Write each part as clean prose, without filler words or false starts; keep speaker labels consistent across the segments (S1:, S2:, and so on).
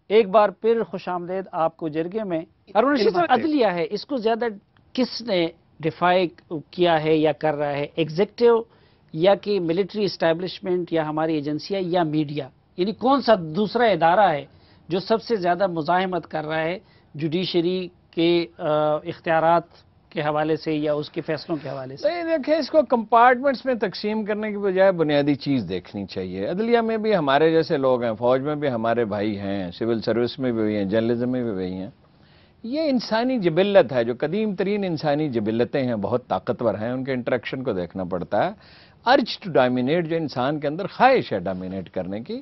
S1: ایک بار پھر خوش آمدید آپ کو جرگے میں. ہارون رشید صاحب، عدلیہ ہے، اس کو زیادہ کس نے ڈیفائی کیا ہے یا کر رہا ہے؟ ایگزیکٹو یا کہ ملٹری اسٹیبلشمنٹ یا ہماری ایجنسیاں یا میڈیا؟ یعنی کون سا دوسرا ادارہ ہے جو سب سے زیادہ مزاحمت کر رہا ہے جوڈیشری کے اختیارات کے حوالے سے یا اس کے فیصلوں کے حوالے سے؟
S2: دیکھیں، اس کو کمپارٹمنٹس میں تقسیم کرنے کی بجائے بنیادی چیز دیکھنی چاہیے. عدلیہ میں بھی ہمارے جیسے لوگ ہیں، فوج میں بھی ہمارے بھائی ہیں، سول سروس میں بھی وہی ہیں، جرنلزم میں بھی وہی ہیں. یہ انسانی جبلت ہے، جو قدیم ترین انسانی جبلتیں ہیں، بہت طاقتور ہیں. ان کے انٹریکشن کو دیکھنا پڑتا ہے. ارج ٹو ڈومینیٹ، جو انسان کے اندر خواہش ہے ڈومینیٹ کرنے کی،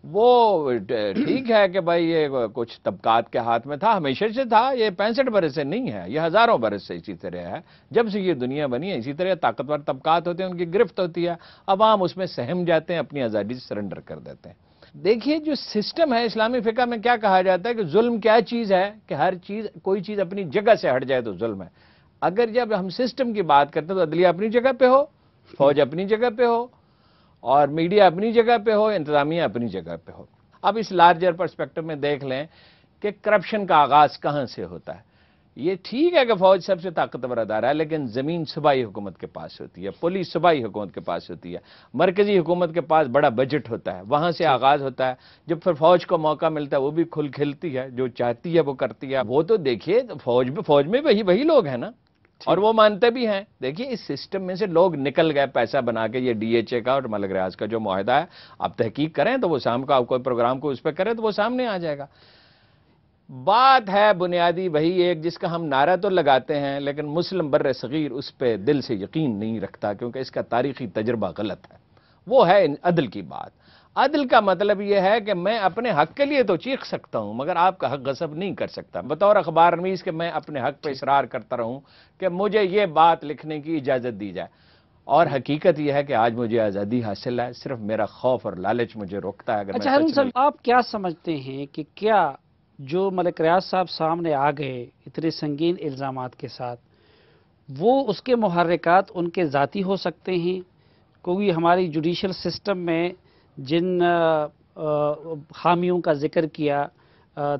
S2: وہ ٹھیک ہے کہ بھائی یہ کچھ طبقات کے ہاتھ میں تھا، ہمیشہ سے تھا. یہ 65 برس سے نہیں ہے، یہ ہزاروں برس سے اسی طرح ہے. جب سے یہ دنیا بنی ہے اسی طرح طاقتور طبقات ہوتے ہیں، ان کی گرفت ہوتی ہے. عوام اس میں سہم جاتے ہیں، اپنی آزادی سے سرنڈر کر دیتے ہیں. دیکھیے، جو سسٹم ہے اسلامی فقہ میں کیا کہا جاتا ہے کہ ظلم کیا چیز ہے کہ ہر چیز، کوئی چیز اپنی جگہ سے ہٹ جائے تو ظلم ہے. اگر جب ہم سسٹم کی بات کرتے ہیں تو عدلیہ اپنی جگہ پہ ہو، فوج اپنی جگہ پہ ہو، اور میڈیا اپنی جگہ پہ ہو، انتظامیہ اپنی جگہ پہ ہو. اب اس لارجر پرسپیکٹو میں دیکھ لیں کہ کرپشن کا آغاز کہاں سے ہوتا ہے. یہ ٹھیک ہے کہ فوج سب سے طاقتور ادارہ ہے، لیکن زمین صوبائی حکومت کے پاس ہوتی ہے، پولیس صوبائی حکومت کے پاس ہوتی ہے، مرکزی حکومت کے پاس بڑا بجٹ ہوتا ہے، وہاں سے آغاز ہوتا ہے. جب پھر فوج کو موقع ملتا ہے وہ بھی کھل کھلتی ہے، جو چاہتی ہے وہ کرتی ہے. وہ تو دیکھیے، فوج میں وہی لوگ ہیں نا، اور وہ مانتے بھی ہیں. دیکھیے، اس سسٹم میں سے لوگ نکل گئے پیسہ بنا کے. یہ ڈی ایچ اے کا اور ملک ریاض کا جو معاہدہ ہے، آپ تحقیق کریں تو وہ شام کا آپ کوئی پروگرام کو اس پہ کریں تو وہ سامنے آ جائے گا. بات ہے بنیادی وہی ایک جس کا ہم نعرہ تو لگاتے ہیں، لیکن مسلم بر صغیر اس پہ دل سے یقین نہیں رکھتا، کیونکہ اس کا تاریخی تجربہ غلط ہے. وہ ہے عدل کی بات. عدل کا مطلب یہ ہے کہ میں اپنے حق کے لیے تو چیخ سکتا ہوں، مگر آپ کا حق غصب نہیں کر سکتا. بطور اخبار نویس کہ میں اپنے حق پہ اصرار کرتا رہوں کہ مجھے یہ بات لکھنے کی اجازت دی جائے. اور حقیقت یہ ہے کہ آج مجھے آزادی حاصل ہے، صرف میرا خوف اور لالچ مجھے روکتا ہے. اگر
S1: اچھا ہارون صاحب، آپ کیا سمجھتے ہیں کہ کیا جو ملک ریاض صاحب سامنے آ گئے اتنے سنگین الزامات کے ساتھ، وہ اس کے محرکات ان کے ذاتی ہو سکتے ہیں؟ کوئی ہماری جوڈیشل سسٹم میں جن خامیوں کا ذکر کیا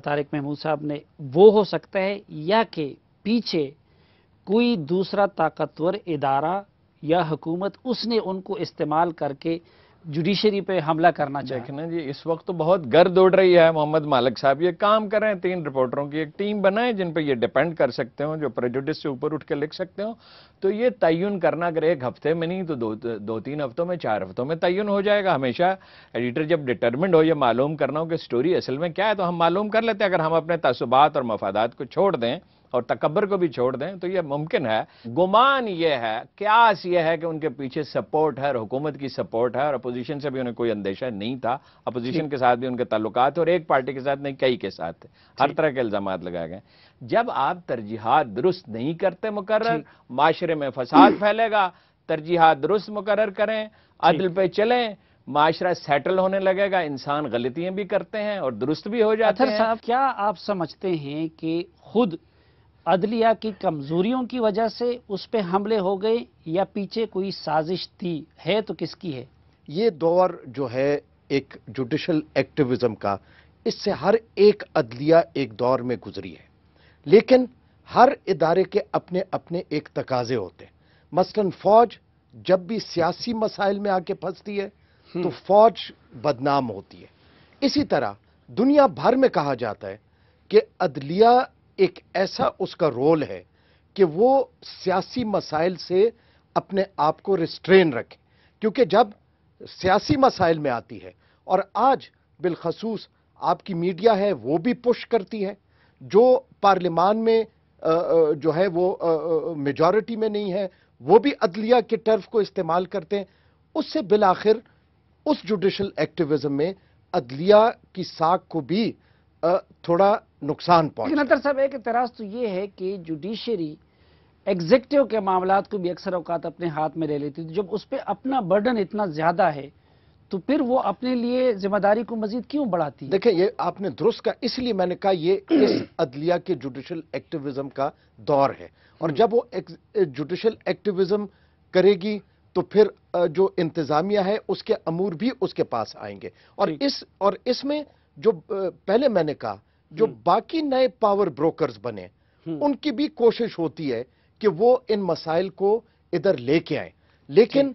S1: طارق محمود صاحب نے، وہ ہو سکتا ہے، یا کہ پیچھے کوئی دوسرا طاقتور ادارہ یا حکومت اس نے ان کو استعمال کر کے جوڈیشری پہ حملہ کرنا چاہے؟
S2: دیکھنا جی، اس وقت تو بہت گرد اڑ رہی ہے. محمد مالک صاحب یہ کام کریں، 3 رپورٹروں کی ایک ٹیم بنائیں جن پہ یہ ڈیپینڈ کر سکتے ہوں، جو پریجوڈس سے اوپر اٹھ کے لکھ سکتے ہوں. تو یہ تعین کرنا اگر ایک ہفتے میں نہیں تو 2-3 ہفتوں میں، 4 ہفتوں میں تعین ہو جائے گا. ہمیشہ ایڈیٹر جب ڈٹرمنڈ ہو یہ معلوم کرنا ہو کہ سٹوری اصل میں کیا ہے تو ہم معلوم کر لیتے ہیں. اگر ہم اپنے تعصبات اور مفادات کو چھوڑ دیں اور تکبر کو بھی چھوڑ دیں تو یہ ممکن ہے. گمان یہ ہے، قیاس یہ ہے کہ ان کے پیچھے سپورٹ ہے اور حکومت کی سپورٹ ہے، اور اپوزیشن سے بھی انہیں کوئی اندیشہ نہیں تھا. اپوزیشن کے ساتھ بھی ان کے تعلقات، اور ایک پارٹی کے ساتھ نہیں، کئی کے ساتھ تھے. ہر طرح کے الزامات لگائے گئے. جب آپ ترجیحات درست نہیں کرتے مقرر، معاشرے میں فساد پھیلے گا. ترجیحات درست مقرر کریں، عدل پہ چلیں، معاشرہ سیٹل ہونے لگے گا. انسان غلطیاں بھی کرتے ہیں اور درست بھی ہو جاتے ہیں.
S1: صاحب، کیا آپ سمجھتے ہیں کہ خود عدلیہ کی کمزوریوں کی وجہ سے اس پہ حملے ہو گئے، یا پیچھے کوئی سازش تھی؟ ہے تو کس کی ہے؟
S3: یہ دور جو ہے ایک جوڈیشل ایکٹیویزم کا، اس سے ہر ایک عدلیہ ایک دور میں گزری ہے، لیکن ہر ادارے کے اپنے اپنے ایک تقاضے ہوتے ہیں. مثلا فوج جب بھی سیاسی مسائل میں آ کے پھنستی ہے تو فوج بدنام ہوتی ہے. اسی طرح دنیا بھر میں کہا جاتا ہے کہ عدلیہ ایک ایسا اس کا رول ہے کہ وہ سیاسی مسائل سے اپنے آپ کو ریسٹرین رکھے، کیونکہ جب سیاسی مسائل میں آتی ہے، اور آج بالخصوص آپ کی میڈیا ہے وہ بھی پش کرتی ہے، جو پارلیمان میں جو ہے وہ میجورٹی میں نہیں ہے وہ بھی عدلیہ کے ٹرف کو استعمال کرتے ہیں. اس سے بالآخر اس جوڈیشل ایکٹیویزم میں عدلیہ کی ساکھ کو بھی تھوڑا نقصان پہنچا.
S1: لیکن اطہر صاحب، ایک اعتراض تو یہ ہے کہ جوڈیشری ایگزیکٹو کے معاملات کو بھی اکثر اوقات اپنے ہاتھ میں لے لیتی ہے. جب اس پہ اپنا برڈن اتنا زیادہ ہے تو پھر وہ اپنے لیے ذمہ داری کو مزید کیوں بڑھاتی ہے؟
S3: دیکھیں، یہ آپ نے درست کہا، اس لیے میں نے کہا یہ اس عدلیہ کے جوڈیشل ایکٹیویزم کا دور ہے. اور جب وہ جوڈیشل ایکٹیویزم کرے گی تو پھر جو انتظامیہ ہے اس کے امور بھی اس کے پاس آئیں گے. اور اس میں جو پہلے میں نے کہا جو باقی نئے پاور بروکرز بنے ان کی بھی کوشش ہوتی ہے کہ وہ ان مسائل کو ادھر لے کے آئیں، لیکن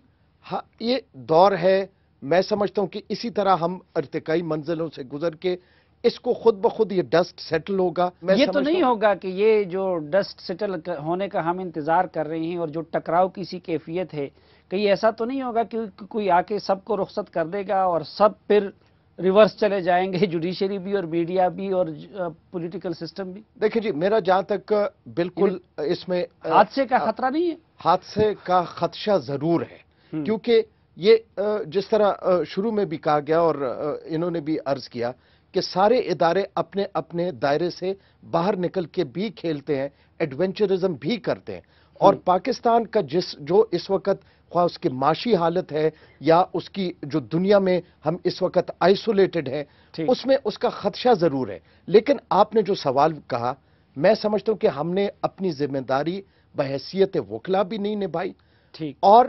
S3: یہ دور ہے، میں سمجھتا ہوں کہ اسی طرح ہم ارتقائی منزلوں سے گزر کے اس کو خود بخود یہ ڈسٹ سیٹل ہوگا۔
S1: یہ تو نہیں ہوگا کہ یہ جو ڈسٹ سیٹل ہونے کا ہم انتظار کر رہے ہیں اور جو ٹکراؤ کی سی کیفیت ہے، کہیں ایسا تو نہیں ہوگا کہ کوئی آ کے سب کو رخصت کر دے گا اور سب پھر ریورس چلے جائیں گے، جوڈیشری بھی اور میڈیا بھی اور پولیٹیکل سسٹم بھی؟
S3: دیکھیں جی، میرا جہاں تک بالکل اس میں
S1: حادثے کا خطرہ نہیں ہے؟
S3: حادثے کا خدشہ ضرور ہے، کیونکہ یہ جس طرح شروع میں بھی کہا گیا اور انہوں نے بھی عرض کیا کہ سارے ادارے اپنے اپنے دائرے سے باہر نکل کے بھی کھیلتے ہیں، ایڈونچرزم بھی کرتے ہیں، اور پاکستان کا جو اس وقت خواہ اس کی معاشی حالت ہے یا اس کی جو دنیا میں ہم اس وقت آئسولیٹڈ ہیں، اس میں اس کا خدشہ ضرور ہے۔ لیکن آپ نے جو سوال کہا، میں سمجھتا ہوں کہ ہم نے اپنی ذمہ داری بحیثیت وکلا بھی نہیں نبھائی، اور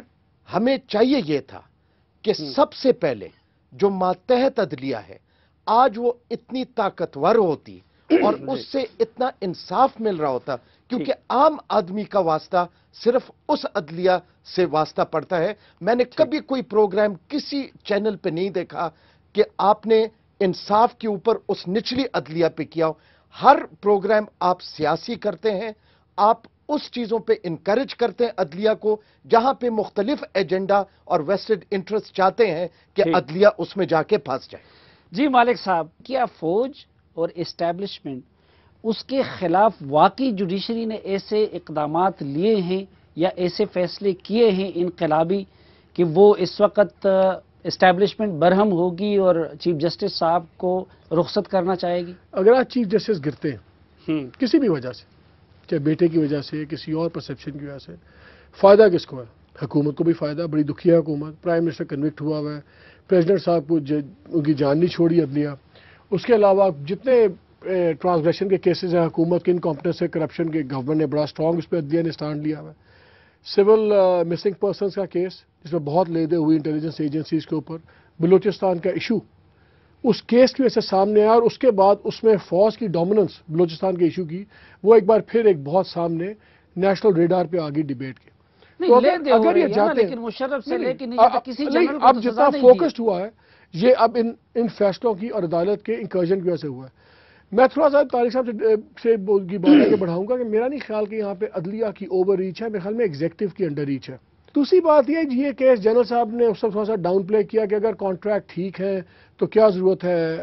S3: ہمیں چاہیے یہ تھا کہ سب سے پہلے جو ماتحت عدلیہ ہے آج وہ اتنی طاقتور ہوتی اور اس سے اتنا انصاف مل رہا ہوتا، کیونکہ عام آدمی کا واسطہ صرف اس عدلیہ سے واسطہ پڑتا ہے۔ میں نے کبھی کوئی پروگرام کسی چینل پہ نہیں دیکھا کہ آپ نے انصاف کے اوپر اس نچلی عدلیہ پہ کیا ہو۔ ہر پروگرام آپ سیاسی کرتے ہیں، آپ اس چیزوں پہ انکریج کرتے ہیں عدلیہ کو جہاں پہ مختلف ایجنڈا اور ویسٹڈ انٹرسٹ چاہتے ہیں کہ عدلیہ اس میں جا کے پھنس جائے۔
S1: جی مالک صاحب، کیا فوج اور اسٹیبلشمنٹ اس کے خلاف واقعی جوڈیشری نے ایسے اقدامات لیے ہیں یا ایسے فیصلے کیے ہیں انقلابی کہ وہ اس وقت اسٹیبلشمنٹ برہم ہوگی اور چیف جسٹس صاحب کو رخصت کرنا چاہے گی؟
S4: اگر آج چیف جسٹس گرتے ہیں کسی بھی وجہ سے، چاہے بیٹے کی وجہ سے، کسی اور پرسیپشن کی وجہ سے، فائدہ کس کو ہے؟ حکومت کو بھی فائدہ، بڑی دکھیا حکومت، پرائم منسٹر کنوکٹ ہوا ہوا ہے، پریزیڈنٹ صاحب کو ان کی جان نہیں چھوڑی عدلیہ، اس کے علاوہ جتنے ٹرانسگریشن کے کیسز ہیں حکومت کے انکمپٹنس سے، کرپشن کے، گورنمنٹ نے بڑا اسٹرانگ اس پہ عدلیہ نے اسٹانڈ لیا ہوا ہے۔ سول مسنگ پرسنس کا کیس جس میں بہت لیدے ہوئی انٹیلیجنس ایجنسیز کے اوپر، بلوچستان کا ایشو اس کیس کی وجہ سے سامنے آیا، اور اس کے بعد اس میں فوج کی ڈومیننس بلوچستان کے ایشو کی وہ ایک بار پھر ایک بہت سامنے نیشنل ریڈار پہ آگی ڈیبیٹ کے۔ تو اگر یہ جاتے ہیں،
S1: لیکن مشرف سے لے کے
S4: اب جتنا فوکسڈ ہوا ہے یہ اب ان فیصلوں کی اور عدالت کے انکرجن کی وجہ سے ہوا ہے۔ میں تھوڑا سا طارق صاحب سے کی بات آگے بڑھاؤں گا کہ میرا نہیں خیال کہ یہاں پہ عدلیہ کی اوور ریچ ہے، میرے خیال میں ایگزیکٹو کی انڈر ریچ ہے۔ دوسری بات یہ کیس جنرل صاحب نے اس وقت تھوڑا سا ڈاؤن پلے کیا کہ اگر کانٹریکٹ ٹھیک ہے تو کیا ضرورت ہے،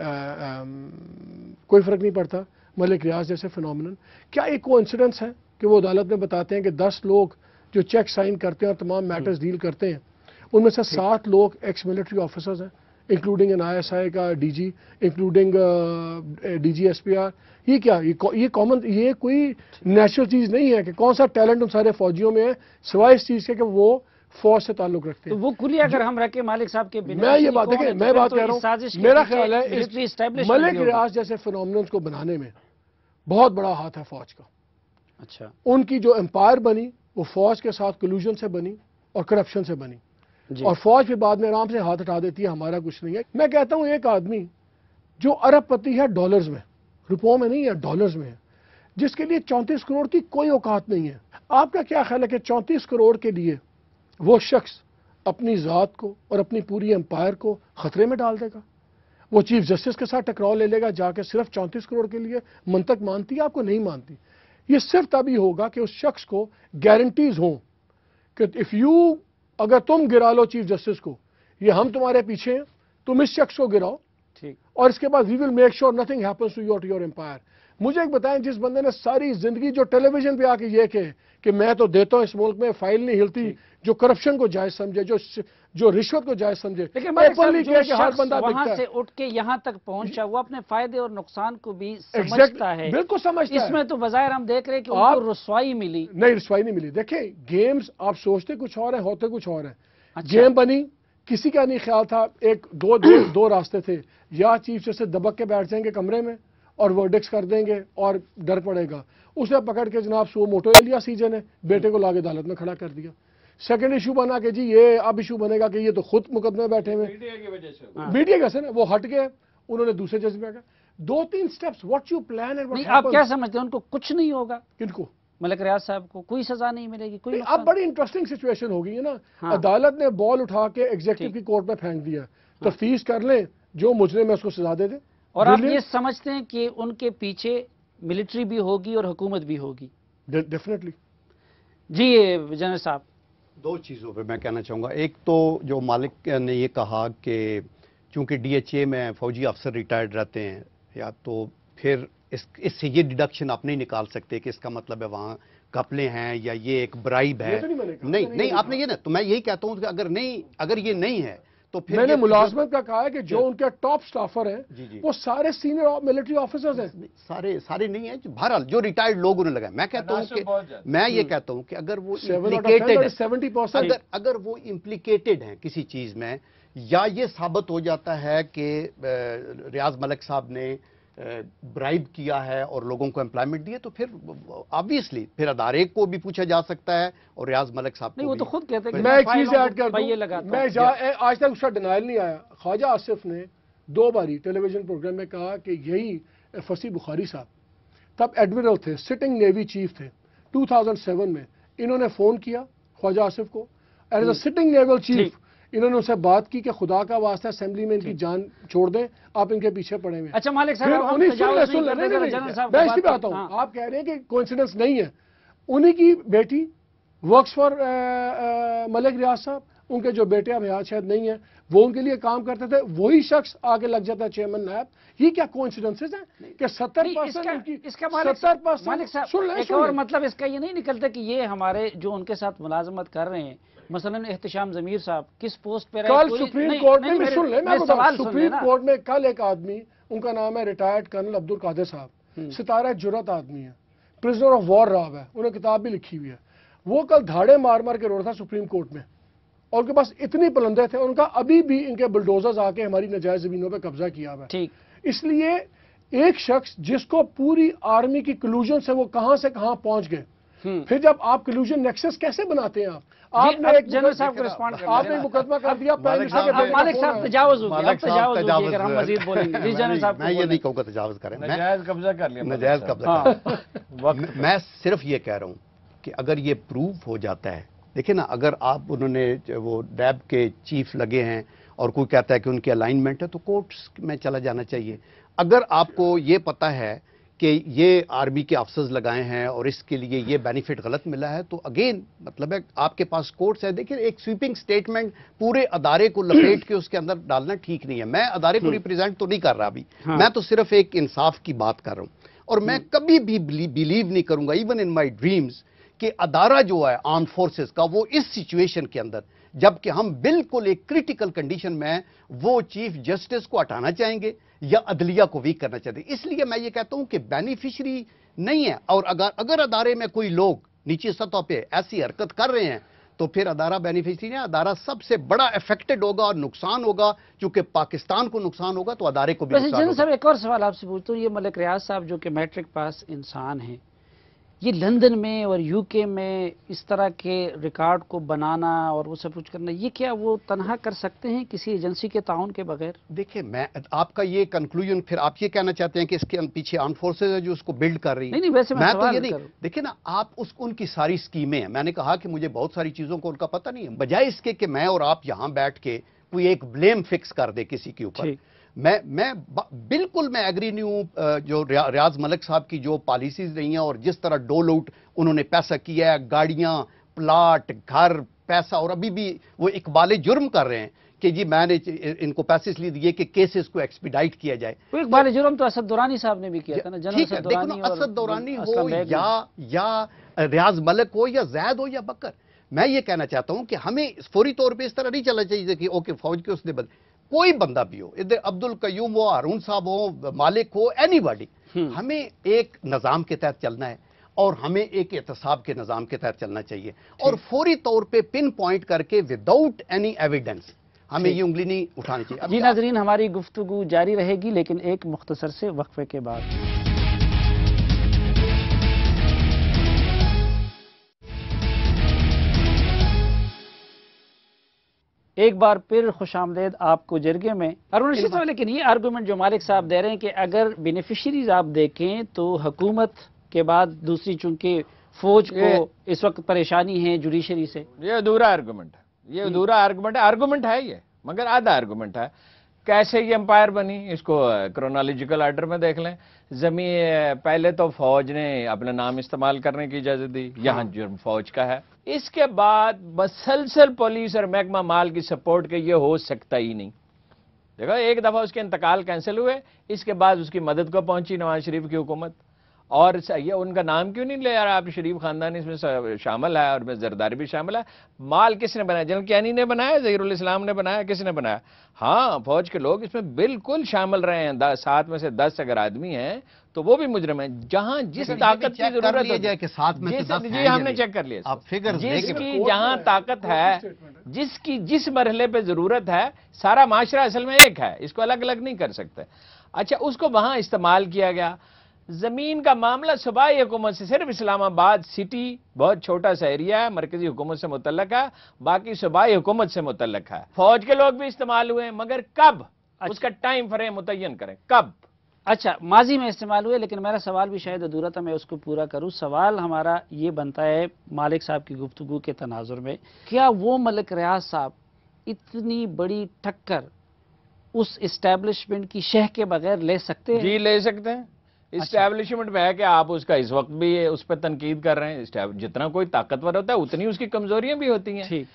S4: کوئی فرق نہیں پڑتا ملک ریاض جیسے فینومینن۔ کیا ایک کو انسیڈنس ہے کہ وہ عدالت میں بتاتے ہیں کہ 10 لوگ جو چیک سائن کرتے ہیں اور تمام میٹرز ڈیل کرتے ہیں ان میں سے 7 لوگ ایکس ملٹری آفیسرز ہیں، انکلوڈنگ این ISI کا D G, including DG SPR۔ یہ کیا، یہ کامن، یہ کوئی نیچرل چیز نہیں ہے کہ کون سا ٹیلنٹ ان سارے فوجیوں میں ہے سوائے اس چیز کے کہ وہ فوج سے تعلق رکھتے ہیں۔
S1: وہ کلی اگر ہم رکھیں مالک صاحب کے بنا،
S4: میں یہ بات دیکھیں، میں بات کہہ رہا ہوں، میرا خیال ہے ملک ریاض جیسے فینومیننز کو بنانے میں بہت بڑا ہاتھ ہے فوج کا۔
S1: اچھا،
S4: ان کی جو امپائر بنی وہ فوج کے ساتھ کلوژن سے بنی اور کرپشن سے بنی، اور فوج پھر بعد میں آرام سے ہاتھ ہٹا دیتی ہے، ہمارا کچھ نہیں ہے۔ میں کہتا ہوں ایک آدمی جو ارب پتی ہے ڈالرز میں، روپوں میں نہیں ہے، ڈالرز میں ہے، جس کے لیے 34 کروڑ کی کوئی اوقات نہیں ہے، آپ کا کیا خیال ہے کہ 34 کروڑ کے لیے وہ شخص اپنی ذات کو اور اپنی پوری امپائر کو خطرے میں ڈال دے گا؟ وہ چیف جسٹس کے ساتھ ٹکراؤ لے لے گا جا کے صرف 34 کروڑ کے لیے؟ منطق مانتی ہے آپ کو؟ نہیں مانتی۔ یہ صرف تبھی ہوگا کہ اس شخص کو گارنٹیز ہوں کہ اگر تم گرا لو چیف جسٹس کو، یہ ہم تمہارے پیچھے ہیں، تم اس شخص کو گراؤ، اور اس کے بعد we will make sure nothing happens to your empire. مجھے ایک بتائیں، جس بندے نے ساری زندگی جو ٹیلی ویژن پہ آ کے یہ کہ میں تو دیتا ہوں اس ملک میں، فائل نہیں ہلتی، جو کرپشن کو جائز سمجھے، جو رشوت کو جائز سمجھے،
S1: لیکن وہاں سے اٹھ کے یہاں تک پہنچا، وہ اپنے فائدے اور نقصان کو بھی سمجھتا ہے۔
S4: بالکل سمجھتا ہے۔
S1: اس میں تو بظاہر ہم دیکھ رہے ہیں کہ ان کو رسوائی ملی۔
S4: نہیں، رسوائی نہیں ملی۔ دیکھیں، گیمز آپ سوچتے کچھ اور ہیں، ہوتے کچھ اور ہیں۔ گیم بنی، کسی کا نہیں خیال تھا، دو راستے تھے، یا چیف جسٹس دبک کے بیٹھ جائیں گے کمرے میں اور ورڈکٹس کر دیں گے اور ڈر پڑے گا۔ اس نے پکڑ کے جناب سو موٹو لیا CJ نے، بیٹے کو لا کے عدالت میں کھڑا کر دیا۔ سیکنڈ ایشو بنا کہ جی یہ اب ایشو بنے گا کہ یہ تو خود مقدمے بیٹھے ہوئے، میڈیا کا سے نا وہ ہٹ گئے، انہوں نے دوسرے جج میں کہا 2-3 steps what you plan and
S1: نہیں آپ کیا سمجھتے ہیں ان کو کچھ نہیں ہوگا؟
S4: کن کو؟
S1: ملک ریاض صاحب کو کوئی سزا نہیں ملے گی؟ کوئی
S4: اب بڑی انٹرسٹنگ سچویشن ہو گئی ہے نا. عدالت نے بال اٹھا کے ایگزیکٹو کی کورٹ میں پھینک دیا. تفتیش کر لیں جو مجرم ہے اس کو سزا دے دیں.
S1: اور آپ یہ سمجھتے ہیں کہ ان کے پیچھے ملٹری بھی ہوگی اور حکومت بھی ہوگی؟
S4: ڈیفینیٹلی.
S1: جی جنرل صاحب.
S5: 2 چیزوں پہ میں کہنا چاہوں گا. ایک تو جو مالک نے یہ کہا کہ چونکہ ڈی ایچ اے میں فوجی افسر ریٹائرڈ رہتے ہیں یا تو پھر اس سے یہ ڈیڈکشن آپ نہیں نکال سکتے کہ اس کا مطلب ہے وہاں کپلے ہیں یا یہ ایک برائب ہے. نہیں آپ نے یہ نا تو میں یہی کہتا ہوں کہ اگر یہ نہیں ہے تو پھر
S4: میں نے ملازمت کا کہا ہے کہ جو ان کے ٹاپ سٹافر ہیں وہ سارے سینئر ملٹری آفیسرز ہیں.
S5: سارے نہیں ہیں. بہرحال جو ریٹائرڈ لوگ انہوں نے لگائے. میں کہتا ہوں کہ میں یہ کہتا ہوں کہ اگر وہ اگر وہ امپلیکیٹڈ ہیں کسی چیز میں یا یہ ثابت ہو جاتا ہے کہ ریاض ملک صاحب نے برائب کیا ہے اور لوگوں کو امپلائمنٹ دی ہے تو پھر آبویسلی پھر ادارے کو بھی پوچھا جا سکتا ہے اور ریاض ملک صاحب کو.
S1: وہ تو خود کہتے ہیں.
S4: میں ایک چیز ایڈ کر دوں. میں آج تک اس کا ڈینائل نہیں آیا. خواجہ آصف نے 2 باری ٹیلی ویژن پروگرام میں کہا کہ یہی فصیح بخاری صاحب تب ایڈمرل تھے, سٹنگ نیوی چیف تھے. 2007 میں انہوں نے فون کیا خواجہ آصف کو as a sitting naval chief. انہوں نے ان سے بات کی کہ خدا کا واسطہ اسمبلی میں ان کی جان چھوڑ دیں, آپ ان کے پیچھے پڑے ہوئے.
S1: اچھا مالک صاحب
S4: میں اس کی بات ہوں. آپ کہہ رہے ہیں کہ کوئنسیڈنس نہیں ہے. انہی کی بیٹی ورکس فار ملک ریاض صاحب. ان کے جو بیٹے اب حیات شاید نہیں ہیں وہ ان کے لیے کام کرتے تھے. وہی شخص آگے لگ جاتا ہے چیئرمین نیب. یہ کیا کوئنسیڈنسز ہیں کہ 70%
S1: اس کا ایک اور مطلب اس کا یہ نہیں نکلتا کہ یہ ہمارے جو ان کے ساتھ ملازمت کر رہے ہیں مثلا احتشام ضمیر صاحب کس پوسٹ پہ رہے؟
S4: کل سپریم کورٹ میں سن لیں سپریم کورٹ میں کل ایک آدمی ان کا نام ہے ریٹائرڈ کرنل عبد القادر صاحب. ستارہ جرات آدمی ہے, پرزنر آف وار رہا ہے, انہوں نے کتاب بھی لکھی ہوئی ہے. وہ کل دھاڑے مار مار کے رو رہا تھا سپریم کورٹ میں اور ان کے پاس اتنی پلندے تھے. ان کا ابھی بھی ان کے بلڈوزرز آ کے ہماری نجائز زمینوں پہ قبضہ کیا ہوا ہے. اس لیے ایک شخص جس کو پوری آرمی کی کلوژن سے وہ کہاں سے کہاں پہنچ گئے, پھر جب آپ کلوژن نیکسس کیسے بناتے ہیں آپ نے ایک
S1: جنرل صاحب کو رسپونڈ کر
S4: آپ نے مقدمہ کر دیا.
S1: مالک صاحب تجاوز ہو گیا اگر ہم مزید بولیں گے. جی جنرل صاحب
S5: میں یہ نہیں کہوں گا تجاوز کریں.
S2: نجائز قبضہ کر لیا.
S5: نجائز قبضہ میں صرف یہ کہہ رہا ہوں کہ اگر یہ پروف ہو جاتا ہے, دیکھیں نا, اگر آپ انہوں نے وہ ریب کے چیف لگے ہیں اور کوئی کہتا ہے کہ ان کی الائنمنٹ ہے تو کورٹس میں چلا جانا چاہیے. اگر آپ کو یہ پتا ہے کہ یہ آرمی کے افسرز لگائے ہیں اور اس کے لیے یہ بینیفٹ غلط ملا ہے تو اگین مطلب ہے آپ کے پاس کورٹس ہے. دیکھیں ایک سویپنگ سٹیٹمنٹ پورے ادارے کو لپیٹ کے اس کے اندر ڈالنا ٹھیک نہیں ہے. میں ادارے کو ریپرزینٹ تو نہیں کر رہا ابھی, میں تو صرف ایک انصاف کی بات کر رہا ہوں. اور میں کبھی بھی بیلیو نہیں کروں گا ایون ان مائی ڈریمز کہ ادارہ جو ہے آرم فورسز کا وہ اس سچویشن کے اندر جبکہ ہم بالکل ایک کریٹیکل کنڈیشن میں وہ چیف جسٹس کو ہٹانا چاہیں گے یا عدلیہ کو ویک کرنا چاہتے ہیں. اس لیے میں یہ کہتا ہوں کہ بینیفیشری نہیں ہے. اور اگر ادارے میں کوئی لوگ نیچی سطح پہ ایسی حرکت کر رہے ہیں تو پھر ادارہ بینیفیشری نہیں ہے. ادارہ سب سے بڑا افیکٹڈ ہوگا اور نقصان ہوگا. چونکہ پاکستان کو نقصان ہوگا تو ادارے کو بھی نقصان ہوگا.
S1: جنرل صاحب ایک اور سوال آپ سے پوچھتا ہوں. یہ ملک ریاض صاحب جو کہ میٹرک پاس انسان ہیں, یہ لندن میں اور یو کے میں اس طرح کے ریکارڈ کو بنانا اور وہ سب کچھ کرنا, یہ کیا وہ تنہا کر سکتے ہیں کسی ایجنسی کے تعاون کے بغیر؟
S5: دیکھیں میں آپ کا یہ کنکلوژن پھر آپ یہ کہنا چاہتے ہیں کہ اس کے پیچھے آرم فورسز ہے جو اس کو بلڈ کر رہی ہیں.
S1: نہیں ویسے میں
S5: تو یہ نہیں. دیکھیں نا آپ ان کی ساری سکیمیں ہیں. میں نے کہا کہ مجھے بہت ساری چیزوں کو ان کا پتہ نہیں ہے. بجائے اس کے کہ میں اور آپ یہاں بیٹھ کے کوئی ایک بلیم فکس کر دے کسی کے اوپر, میں بالکل میں ایگری نہیں ہوں. جو ریاض ملک صاحب کی جو پالیسیز رہی ہیں اور جس طرح ڈول آؤٹ انہوں نے پیسہ کیا ہے, گاڑیاں, پلاٹ, گھر, پیسہ, اور ابھی بھی وہ اقبال جرم کر رہے ہیں کہ جی میں نے ان کو پیسے اس لیے دیے کہ کیسز کو ایکسپیڈائٹ کیا جائے.
S1: اقبال جرم تو اسد دورانی صاحب نے بھی کیا تھا نا.
S5: ٹھیک ہے, دیکھو نا, اسد دورانی ہو یا ریاض ملک ہو یا زید ہو یا بکر, میں یہ کہنا چاہتا ہوں کہ ہمیں فوری طور پہ اس طرح نہیں چلنا چاہیے کہ اوکے فوج کے اس نے کوئی بندہ بھی ہو, ادھر عبد القیوم ہو, ہارون صاحب ہو, مالک ہو, اینی باڈی, ہمیں ایک نظام کے تحت چلنا ہے اور ہمیں ایک احتساب کے نظام کے تحت چلنا چاہیے. اور فوری طور پہ پن پوائنٹ کر کے وداؤٹ اینی ایویڈنس ہمیں یہ انگلی نہیں اٹھانی چاہیے.
S1: جی ناظرین, ہماری گفتگو جاری رہے گی لیکن ایک مختصر سے وقفے کے بعد. ایک بار پھر خوش آمدید آپ کو جرگے میں ارون رشید صاحب. لیکن یہ آرگومنٹ جو مالک صاحب دے رہے ہیں کہ اگر بینیفیشریز آپ دیکھیں تو حکومت کے بعد دوسری، چونکہ فوج کو اس وقت پریشانی ہے جوڈیشری سے.
S2: یہ ادھورا آرگومنٹ ہے، یہ ادھورا آرگومنٹ ہے یہ، مگر آدھا آرگومنٹ ہے. کیسے یہ امپائر بنی اس کو کرونالوجیکل آرڈر میں دیکھ لیں. زمین پہلے تو فوج نے اپنا نام استعمال کرنے کی اجازت دی، یہاں جرم فوج کا ہے. اس کے بعد مسلسل پولیس اور محکمہ مال کی سپورٹ کے یہ ہو سکتا ہی نہیں. دیکھو ایک دفعہ اس کے انتقال کینسل ہوئے، اس کے بعد اس کی مدد کو پہنچی نواز شریف کی حکومت. اور یہ ان کا نام کیوں نہیں لے یار، آپ شریف خاندان اس میں شامل ہے اور میں زرداری بھی شامل ہے. مال کس نے بنایا؟ جنرل کیانی نے بنایا، ظہیر الاسلام نے بنایا، کس نے بنایا؟ ہاں فوج کے لوگ اس میں بالکل شامل رہے ہیں. 7 میں سے 10 اگر آدمی ہیں تو وہ بھی مجرم ہیں. جہاں جس طاقت کی ضرورت ہے کہ 7 میں سے 10 جی ہم نے چیک کر لیا، جس کی جہاں طاقت ہے، جس مرحلے پہ ضرورت ہے، سارا معاشرہ اصل میں ایک ہے، اس کو الگ الگ نہیں کر سکتے. اچھا اس کو وہاں استعمال کیا گیا. زمین کا معاملہ صوبائی حکومت سے، صرف اسلام آباد سٹی بہت چھوٹا سا ایریا ہے، مرکزی حکومت سے متعلق ہے، باقی صوبائی حکومت سے متعلق ہے. فوج کے لوگ بھی استعمال ہوئے ہیں، مگر کب؟ اس کا ٹائم فریم متعین کریں کب.
S1: اچھا ماضی میں استعمال ہوئے، لیکن میرا سوال بھی شاید ادھورا تھا، میں اس کو پورا کروں. سوال ہمارا یہ بنتا ہے مالک صاحب کی گفتگو کے تناظر میں، کیا وہ ملک ریاض صاحب اتنی بڑی ٹکر اس اسٹیبلشمنٹ کی شہ کے بغیر لے سکتے ہیں؟
S2: جی لے سکتے ہیں. اسٹیبلشمنٹ میں ہے کہ آپ اس کا اس وقت بھی اس پہ تنقید کر رہے ہیں. جتنا کوئی طاقتور ہوتا ہے اتنی اس کی کمزوریاں بھی ہوتی ہیں.
S1: ٹھیک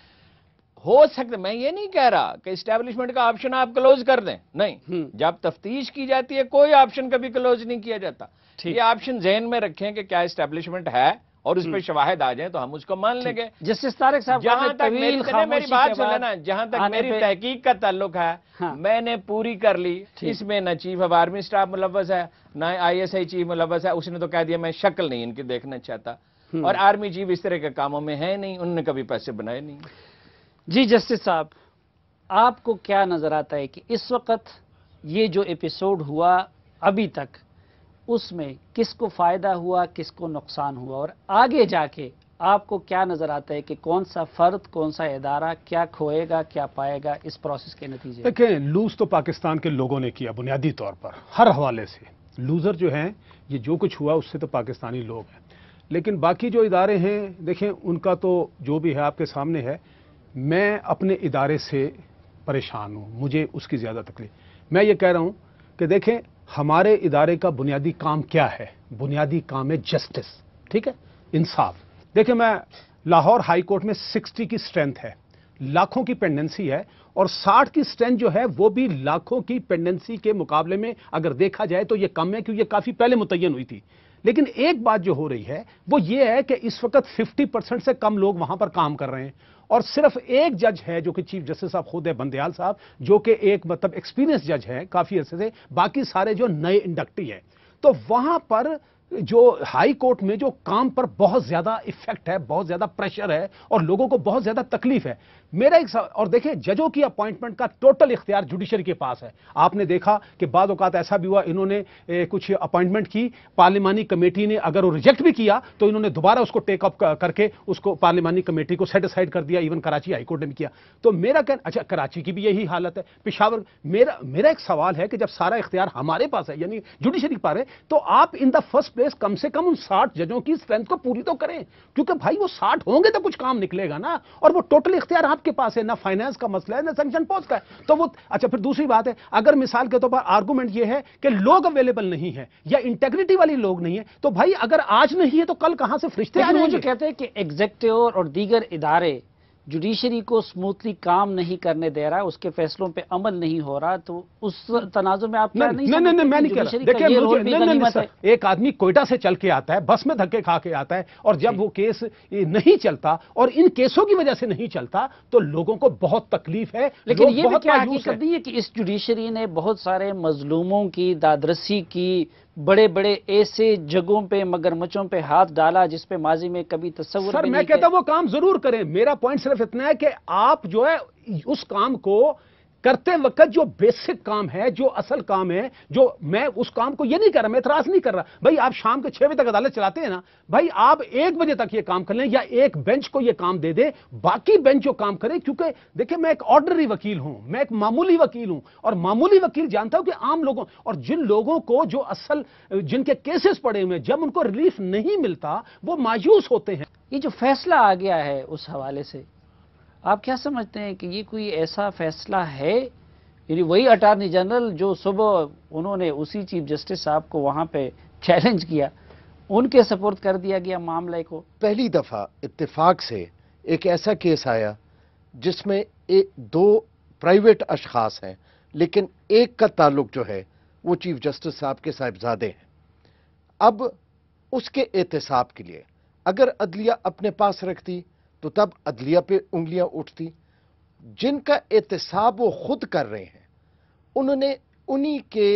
S2: ہو سکتا، میں یہ نہیں کہہ رہا کہ اسٹیبلشمنٹ کا آپشن آپ کلوز کر دیں، نہیں. جب تفتیش کی جاتی ہے کوئی آپشن کبھی کلوز نہیں کیا جاتا. یہ آپشن ذہن میں رکھیں کہ کیا اسٹیبلشمنٹ ہے اور اس پہ شواہد آ جائیں تو ہم اس کو مان لیں گے.
S1: جسٹس طارق صاحب
S2: جہاں تک میری بات سن لینا، جہاں تک میری تحقیق کا تعلق ہے میں نے پوری کر لی. اس میں نہ چیف آف آرمی اسٹاف ملوث ہے، نہ ISI چیف ملوث ہے. اس نے تو کہہ دیا میں شکل نہیں ان کی دیکھنا چاہتا، اور آرمی چیف اس طرح کے کاموں میں ہے نہیں، انہوں نے کبھی پیسے بنائے نہیں.
S1: جی جسٹس صاحب، آپ کو کیا نظر آتا ہے کہ اس وقت یہ جو ایپیسوڈ ہوا ابھی تک، اس میں کس کو فائدہ ہوا، کس کو نقصان ہوا، اور آگے جا کے آپ کو کیا نظر آتا ہے کہ کون سا فرد، کون سا ادارہ کیا کھوئے گا، کیا پائے گا اس پروسیس کے نتیجے؟
S6: دیکھیں لوز تو پاکستان کے لوگوں نے کیا بنیادی طور پر ہر حوالے سے. لوزر جو ہیں یہ جو کچھ ہوا اس سے تو پاکستانی لوگ ہیں، لیکن باقی جو ادارے ہیں دیکھیں ان کا تو جو بھی ہے آپ کے سامنے ہے. میں اپنے ادارے سے پریشان ہوں، مجھے اس کی زیادہ تکلیف. میں یہ کہہ رہا ہوں کہ دیکھیں ہمارے ادارے کا بنیادی کام کیا ہے؟ بنیادی کام ہے جسٹس، ٹھیک ہے، انصاف. دیکھیں میں لاہور ہائی کورٹ میں 60 کی سٹرینتھ ہے، لاکھوں کی پینڈنسی ہے، اور 60 کی سٹرینتھ جو ہے وہ بھی لاکھوں کی پینڈنسی کے مقابلے میں اگر دیکھا جائے تو یہ کم ہے، کیونکہ یہ کافی پہلے متعین ہوئی تھی. لیکن ایک بات جو ہو رہی ہے وہ یہ ہے کہ اس وقت 50% سے کم لوگ وہاں پر کام کر رہے ہیں، اور صرف ایک جج ہے جو کہ چیف جسٹس صاحب خود ہے بندیال صاحب، جو کہ ایک مطلب ایکسپیرینس جج ہے کافی عرصے سے، باقی سارے جو نئے انڈکٹی ہیں. تو وہاں پر جو ہائی کورٹ میں جو کام پر بہت زیادہ ایفیکٹ ہے، بہت زیادہ پریشر ہے، اور لوگوں کو بہت زیادہ تکلیف ہے. میرا ایک اور دیکھیں ججوں کی اپوائنٹمنٹ کا ٹوٹل اختیار جوڈیشری کے پاس ہے. آپ نے دیکھا کہ بعض اوقات ایسا بھی ہوا انہوں نے کچھ اپوائنٹمنٹ کی، پارلیمانی کمیٹی نے اگر وہ ریجیکٹ بھی کیا تو انہوں نے دوبارہ اس کو ٹیک اپ کر کے اس کو پارلیمانی کمیٹی کو سیٹ اسائڈ کر دیا. ایون کراچی ہائی کورٹ نے بھی کیا. تو میرا کہنا، اچھا کراچی کی بھی یہی حالت ہے، پشاور. میرا ایک سوال ہے کہ جب سارا اختیار ہمارے پاس ہے یعنی جوڈیشری کے پاس ہے، تو آپ ان دا فرسٹ پلیس کم سے کم 60 ججوں کی اسٹرینتھ کو پوری تو کریں، کیونکہ بھائی وہ 60 ہوں گے تو کچھ کام نکلے گا نا. اور وہ ٹوٹل اختیار آپ کے پاس ہے، نہ فائنانس کا مسئلہ ہے نہ سینکشن پوسٹ کا ہے. تو وہ اچھا پھر دوسری بات ہے، اگر مثال کے طور پر آرگومنٹ یہ ہے کہ لوگ اویلیبل نہیں ہیں یا انٹیگریٹی والی لوگ نہیں ہیں، تو بھائی اگر آج نہیں ہے تو کل کہاں سے فرشتے آ جائیں گے؟
S1: جو کہتے ہیں کہ ایگزیکٹو اور دیگر ادارے جوڈیشری کو سموتھلی کام نہیں کرنے دے رہا، اس کے فیصلوں پہ عمل نہیں ہو رہا، تو اس تناظر میں آپ کیا نہیں
S6: میں نہیں کہہ رہا. دیکھیں ایک آدمی کوئٹہ سے چل کے آتا ہے، بس میں دھکے کھا کے آتا ہے، اور جب وہ کیس نہیں چلتا اور ان کیسوں کی وجہ سے نہیں چلتا تو لوگوں کو بہت تکلیف ہے.
S1: لیکن یہ بھی کیا حقیقت نہیں ہے کہ اس جوڈیشری نے بہت سارے مظلوموں کی دادرسی کی، بڑے بڑے ایسے جگہوں پہ مگرمچوں پہ ہاتھ ڈالا جس پہ ماضی میں کبھی تصور
S6: سر میں کہتا ہوں وہ کام ضرور کریں. میرا پوائنٹ صرف اتنا ہے کہ آپ جو ہے اس کام کو کرتے وقت جو بیسک کام ہے، جو اصل کام ہے، جو میں اس کام کو یہ نہیں کر رہا، میں اعتراض نہیں کر رہا بھائی، آپ شام کے 6 بجے تک عدالت چلاتے ہیں نا بھائی، آپ 1 بجے تک یہ کام کر لیں یا ایک بینچ کو یہ کام دے دیں، باقی بینچ جو کام کرے، کیونکہ دیکھیں میں ایک آرڈنری وکیل ہوں، میں ایک معمولی وکیل ہوں، اور معمولی وکیل جانتا ہوں کہ عام لوگوں اور جن لوگوں کو جو اصل جن کے کیسز پڑے ہوئے ہیں، جب ان کو ریلیف نہیں ملتا وہ مایوس ہوتے ہیں۔
S1: یہ جو فیصلہ آ گیا ہے اس حوالے سے آپ کیا سمجھتے ہیں کہ یہ کوئی ایسا فیصلہ ہے، یعنی وہی اٹارنی جنرل جو صبح انہوں نے اسی چیف جسٹس صاحب کو وہاں پہ چیلنج کیا، ان کے سپورٹ کر دیا گیا معاملے کو؟
S3: پہلی دفعہ اتفاق سے ایک ایسا کیس آیا جس میں 2 پرائیویٹ اشخاص ہیں، لیکن ایک کا تعلق جو ہے وہ چیف جسٹس صاحب کے صاحبزادے ہیں۔ اب اس کے احتساب کے لیے اگر عدلیہ اپنے پاس رکھتی تو تب عدلیہ پہ انگلیاں اٹھتی، جن کا احتساب وہ خود کر رہے ہیں انہوں نے انہی کے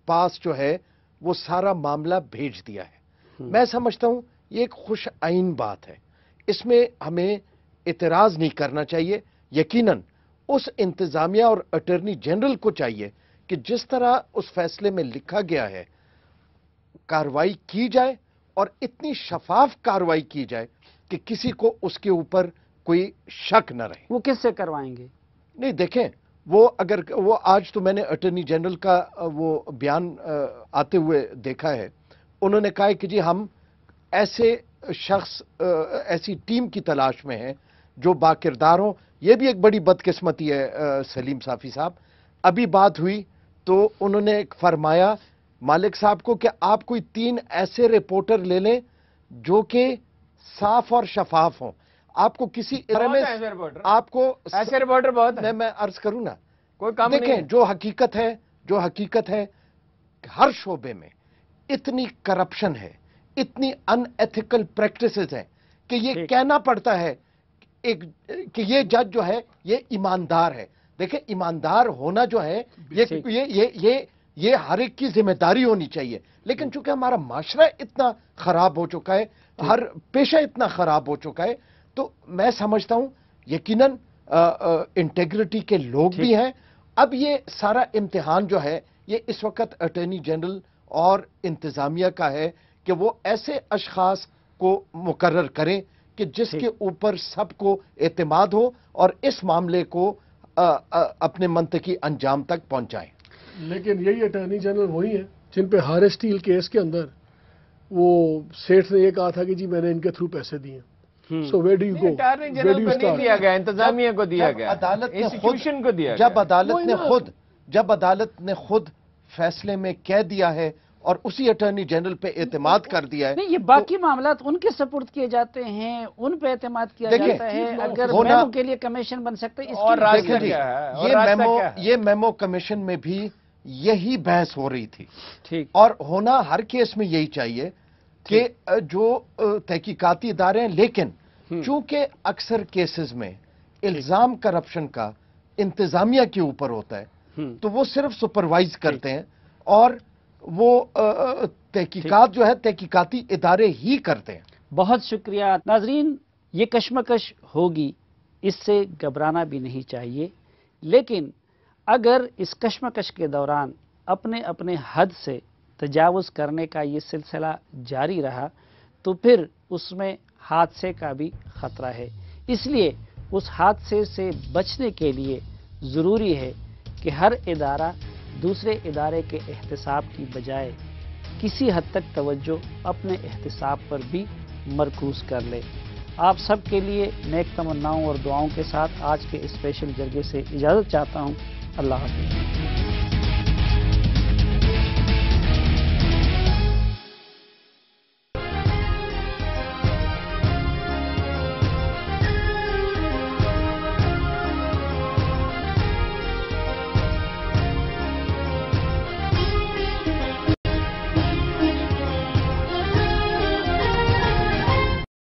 S3: پاس جو ہے وہ سارا معاملہ بھیج دیا ہے۔ میں سمجھتا ہوں یہ ایک خوش آئین بات ہے، اس میں ہمیں اعتراض نہیں کرنا چاہیے۔ یقیناً اس انتظامیہ اور اٹارنی جنرل کو چاہیے کہ جس طرح اس فیصلے میں لکھا گیا ہے کارروائی کی جائے، اور اتنی شفاف کارروائی کی جائے کہ کسی کو اس کے اوپر کوئی شک نہ رہے۔
S1: وہ کس سے کروائیں گے؟
S3: نہیں دیکھیں، وہ آج تو میں نے اٹارنی جنرل کا وہ بیان آتے ہوئے دیکھا ہے، انہوں نے کہا ہے کہ جی ہم ایسے شخص ایسی ٹیم کی تلاش میں ہیں جو باکردار ہوں۔ یہ بھی ایک بڑی بدقسمتی ہے سلیم صافی صاحب، ابھی بات ہوئی تو انہوں نے فرمایا مالک صاحب کو کہ آپ کوئی 3 ایسے رپورٹر لے لیں جو کہ صاف اور شفاف ہوں، آپ کو کسی ادارے میں آپ کو
S2: ایسے رپورٹر بہت ہیں،
S3: میں عرض کروں نا،
S2: کوئی کام نہیں
S3: دیکھیں
S2: ہے۔
S3: جو حقیقت ہے ہر شعبے میں اتنی کرپشن ہے، اتنی ان ایتھیکل پریکٹسز ہیں کہ یہ کہنا پڑتا ہے کہ یہ جج جو ہے یہ ایماندار ہے۔ دیکھیں ایماندار ہونا جو ہے یہ ہر ایک کی ذمہ داری ہونی چاہیے، لیکن چونکہ ہمارا معاشرہ اتنا خراب ہو چکا ہے، ہر پیشہ اتنا خراب ہو چکا ہے، تو میں سمجھتا ہوں یقیناً انٹیگریٹی کے لوگ بھی ہیں۔ اب یہ سارا امتحان جو ہے یہ اس وقت اٹارنی جنرل اور انتظامیہ کا ہے کہ وہ ایسے اشخاص کو مقرر کریں کہ جس کے اوپر سب کو اعتماد ہو اور اس معاملے کو اپنے منطقی انجام تک پہنچائیں۔
S4: لیکن یہی اٹارنی جنرل وہی ہیں جن پہ ہارے اسٹیل کیس کے اندر وہ سیٹھ نے یہ کہا تھا کہ جی میں نے ان کے تھرو پیسے دیے ہیں۔ So where do you go?
S2: Attorney general کو نہیں دیا گیا، انتظامیہ کو دیا گیا، انسٹیٹیوشن کو دیا گیا۔
S3: جب عدالت نے خود فیصلے میں کہہ دیا ہے اور اسی اٹارنی جنرل پہ اعتماد کر دیا ہے،
S1: نہیں، یہ باقی معاملات ان کے سپورٹ کیے جاتے ہیں، ان پہ اعتماد کیا جاتا ہے۔ اگر میمو کے لیے کمیشن بن سکتے اس
S2: اور
S1: کی
S3: یہ میمو کمیشن میں بھی یہی بحث ہو رہی تھی،
S1: ٹھیک،
S3: اور ہونا ہر کیس میں یہی چاہیے کہ جو تحقیقاتی ادارے ہیں، لیکن چونکہ اکثر کیسز میں الزام کرپشن کا انتظامیہ کے اوپر ہوتا ہے تو وہ صرف سپروائز کرتے ہیں اور وہ تحقیقات جو ہے تحقیقاتی ادارے ہی کرتے ہیں۔
S1: بہت شکریہ ناظرین، یہ کشمکش ہوگی، اس سے گھبرانا بھی نہیں چاہیے، لیکن اگر اس کشمکش کے دوران اپنے حد سے تجاوز کرنے کا یہ سلسلہ جاری رہا تو پھر اس میں حادثے کا بھی خطرہ ہے۔ اس لیے اس حادثے سے بچنے کے لیے ضروری ہے کہ ہر ادارہ دوسرے ادارے کے احتساب کی بجائے کسی حد تک توجہ اپنے احتساب پر بھی مرکوز کر لے۔ آپ سب کے لیے نیک تمناؤں اور دعاؤں کے ساتھ آج کے اسپیشل جرگے سے اجازت چاہتا ہوں۔ اللہ حافظ۔